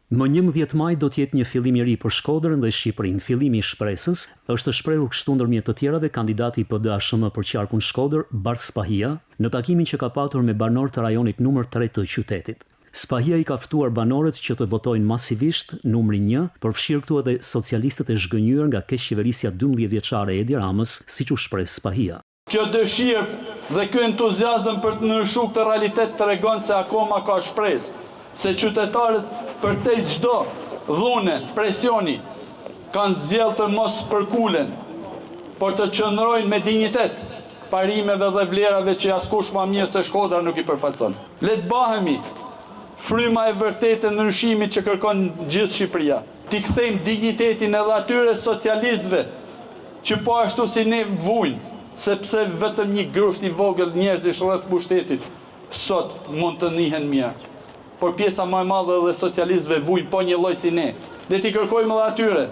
Më 11 maj do të jetë një fillim i ri për Shkodrën dhe Shqipërinë. Fillimi i shpresës është shprehur kështu ndërmjet të tjerave kandidati i PD-ASHM për qarkun Shkodër, Bart Spahia, në takimin që ka patur me banorë të rajonit numër 3 të qytetit. Spahia i ka ftuar banorët që të votojnë masivisht numri 1, përfshirë këtu edhe socialistët e zhgënjur nga keqëqeverisja 12 vjeçare e Edi Ramës, siç u shpreh Spahia. Kjo dëshirë dhe ky entuziazëm për të ndryshuar këtë realitet tregon se akoma ka shpresë, se qytetarët përtej çdo dhune, presioni, kanë zgjedhur të mos përkulen, por të qëndrojnë me dinjitet parimeve dhe vlerave që askush më mirë se Shkodra nuk i përfaqëson. Le të bahemi fryma e vërtetë e ndryshimit që kërkon gjithë Shqipëria. T'i kthejmë dinjitetin edhe atyre socialistëve që po ashtu si ne vujnë, sepse vetëm një grusht i vogël njerëzish rreth pushtetit sot mund të njihen mirë. Por pjesa më e madhe dhe socialistëve vujnë po një lloj si ne. Le t'i kërkojmë edhe atyre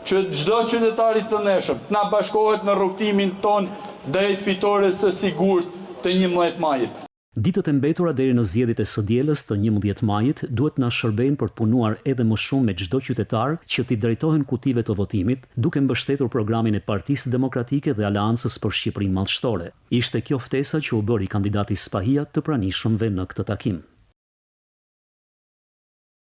që çdo qytetar i të ndershëm të na bashkohet në rrugtimin ton drejt fitores së sigurt të 11 majit. Ditët e mbetura deri në zgjedhjet e së dielës të 11 majit duhet na shërbejnë për të punuar edhe më shumë me çdo qytetar që t'i drejtohen kutive të votimit, duke mbështetur programin e Partisë Demokratike dhe Aleancës për Shqipërinë Mallshtore. Ishte kjo ftesa që u bëri kandidati Spahia të pranishmëve në këtë takim.